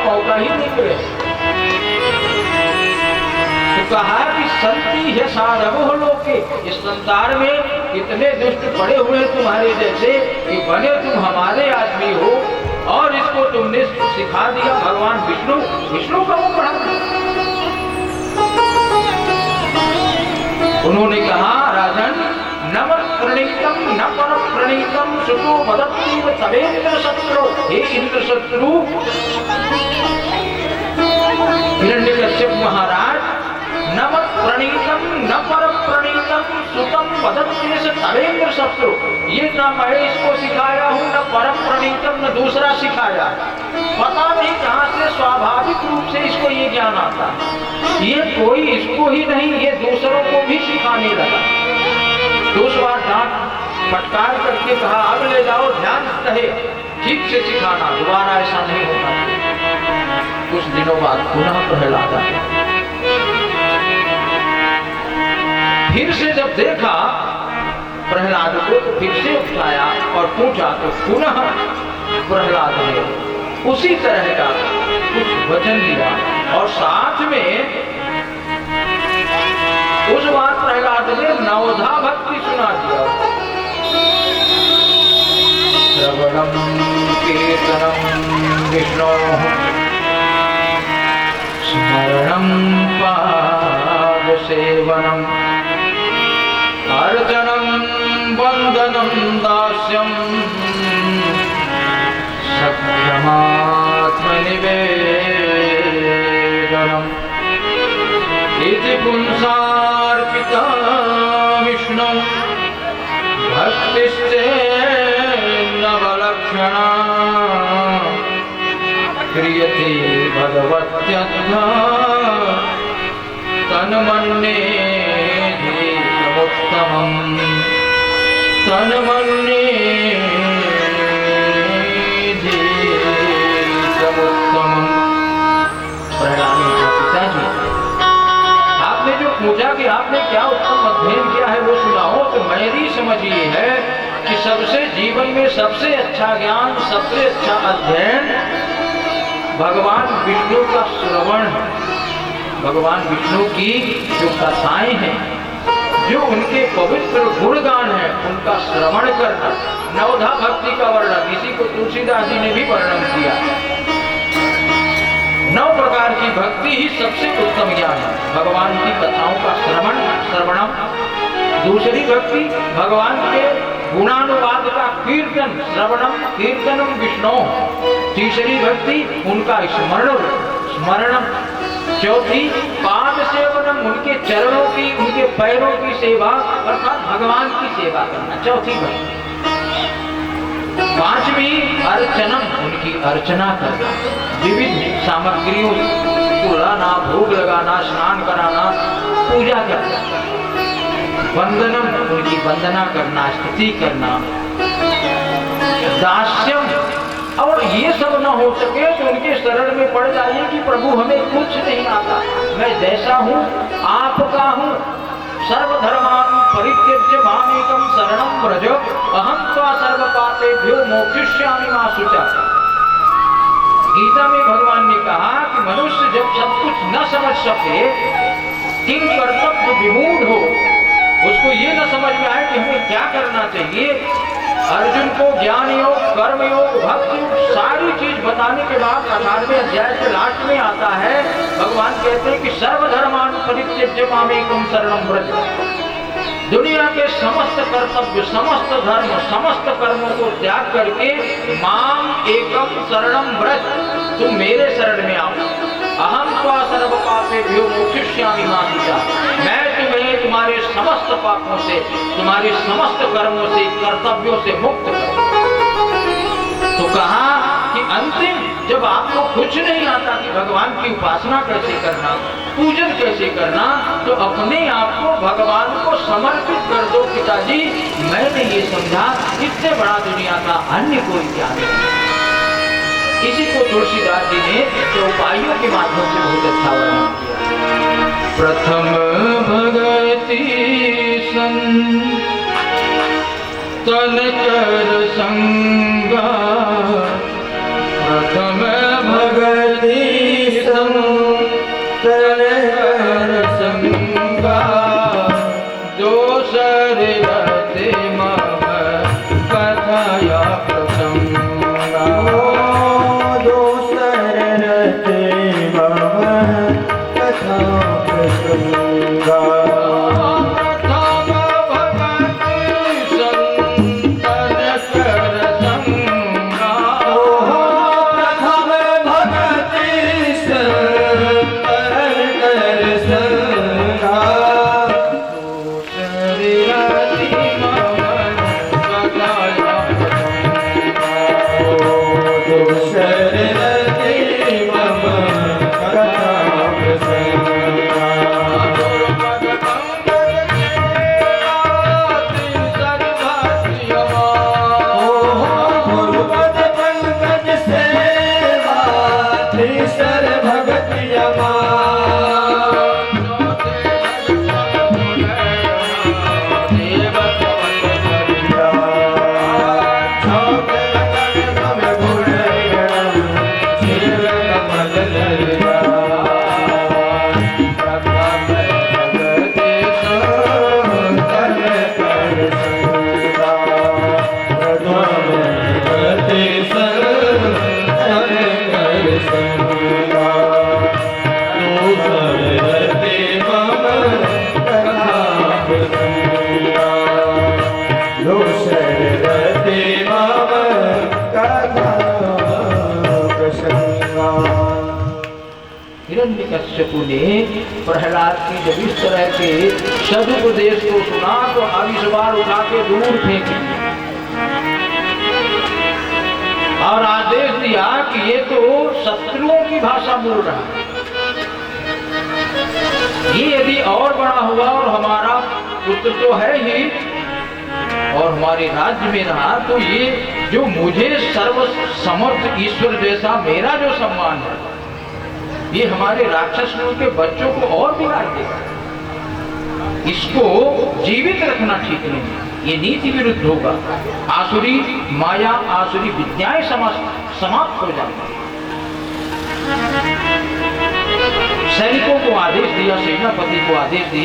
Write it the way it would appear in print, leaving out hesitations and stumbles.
मौका ही नहीं मिले। तो कहा कि संति है साधव हो लोग के, इस संसार में इतने दुष्ट पड़े हुए तुम्हारे जैसे कि बने तुम हमारे आदमी हो और इसको तुमने सिखा दिया भगवान विष्णु का वो पढ़ा। उन्होंने कहा राजन नमः प्रणीतम न पर प्रणीतम सुतो वदत्तीव तवेन्द्र शत्रु। हे इंद्र शत्रु हिरण्यकश्यप महाराज, नमः प्रणीतम न पर प्रणीतम सुतम वदत्तीव तवेन्द्र शत्रु। ये न मैं इसको सिखाया हूँ न परम प्रणीतम न दूसरा सिखाया। पता नहीं कहाँ से स्वाभाविक रूप से इसको ये ज्ञान आता। ये कोई इसको ही नहीं, ये दूसरों को भी सिखाने लगा। 2 बार डांट फटकार करके कहा अब ले जाओ, ध्यान रहे ठीक से सिखाना, दोबारा ऐसा नहीं होता। कुछ दिनों बाद पुनः प्रहलाद आया। फिर से जब देखा प्रहलाद को तो फिर से उठाया और पूछा तो पुनः प्रहलाद ने उसी तरह का कुछ वचन दिया और साथ में उस बार प्रहलाद ने नवधा भक्ति सुना दिया। श्रवणम कीर्तनम विष्णु स्मरणम पाद सेवनम अर्चनम वंदनम दास्यम सख्यमात्मनिवेदनम इति पुंसार्पिता विष्णु भक्तिश्चेन्नवलक्षणा क्रियते भगवत्यद्धा तन्मन्ये धीतमुत्तमम् तन्मन्ये धीतमुत्तमम्। प्रहलाद ने कहा पिताजी आपने जो पूछा कि आपने क्या उत्तम अध्ययन किया है वो सुनाओ। तो मेरी समझ ये है कि सबसे जीवन में सबसे अच्छा ज्ञान सबसे अच्छा अध्ययन भगवान विष्णु का श्रवण है। भगवान विष्णु की जो कथाएं हैं, जो उनके पवित्र गुणगान है, उनका श्रवण करना। नवधा भक्ति का वर्णन इसी को तुलसीदास जी ने भी वर्णन किया। 9 प्रकार की भक्ति ही सबसे उत्तम ज्ञान है। भगवान की कथाओं का श्रवणम। दूसरी भक्ति भगवान के गुणानुवाद का कीर्तन, श्रवणम कीर्तनम विष्णु। तीसरी भक्ति उनका स्मरणम। चौथी पाद सेवनम, उनके चरणों की उनके पैरों की सेवा अर्थात भगवान की सेवा करना, चौथी भक्ति। 5वीं अर्चनम, उनकी अर्चना करना, विविध सामग्रियों को लाना, भोग लगाना, स्नान कराना, पूजा करना। वंदनम, उनकी वंदना करना, स्तुति करना। दास्यम, और ये सब न हो सके तो उनके शरण में पड़ जाइए कि प्रभु हमें कुछ नहीं आता, मैं जैसा हूँ आपका हूँ। सर्वधर्मान् परित्यज्य मामेकं शरणं व्रज अहं त्वा सर्व पापेभ्यो मोक्षयिष्यामि मा शुचा। गीता में भगवान ने कहा कि मनुष्य जब सब कुछ न समझ सके, किंग कर्तव्य विमूढ़ हो, उसको ये न समझ में आए कि हमें क्या करना चाहिए, अर्जुन को ज्ञान योग, कर्म योग, भक्ति योग सारी चीज बताने के बाद 18वें अध्याय के लास्ट में आता है, भगवान कहते हैं कि सर्वधर्मान् परित्यज्य मामेकं शरणं व्रज। दुनिया के समस्त कर्तव्य, समस्त धर्म, समस्त कर्मों को त्याग करके माम एकम शरणं व्रज, तुम मेरे शरण में आओ। अहम त्वा सर्व पापेभ्यो मोक्षयिष्यामि मा शुचा, मैं तुम्हें तुम्हारे समस्त पापों से, तुम्हारे समस्त कर्मों से, कर्तव्यों से मुक्त करूं। तो कहा कि अंतिम जब आपको कुछ नहीं आता कि भगवान की उपासना कैसे करना, पूजन कैसे करना, तो अपने आप को भगवान को समर्पित कर दो। पिताजी मैंने ये समझा, इससे बड़ा दुनिया का अन्य कोई ज्ञान नहीं। इसी को तुलसीदास जी ने चौपाइयों के माध्यम से बहुत अच्छा वर्णन किया। प्रथम भगति तन कर संगा, प्रथम भगति संतन कर संगा दोसर रते मम कथया प्रसंगा दोसर रते मम कथा प्रसंगा प्रथम भगति संतन कर संगा प्रथम भगति संतन कर संगा दोसर रते मम कथया प्रसंगा गुरुपद पंकज सेवा तीसर भगति यमा हिरण्यकश्यपु ने प्रहलाद की जब इस तरह के सदुपदेश को सुना तो आविष्कार उठा के दूर फेंक दिया और आदेश दिया कि ये तो शत्रुओं की भाषा बोल रहा है। ये यदि और बड़ा हुआ और हमारा पुत्र तो है ही और हमारे राज्य में रहा तो ये जो मुझे सर्व समर्थ ईश्वर जैसा मेरा जो सम्मान है ये हमारे राक्षस के बच्चों को और बिगाड़ देगा। इसको जीवित रखना ठीक नहीं, ये नीति विरुद्ध होगा। आसुरी माया आसुरी विद्याएं समाप्त हो जाएंगी। सैनिकों को आदेश दिया, सेनापति को आदेश दिया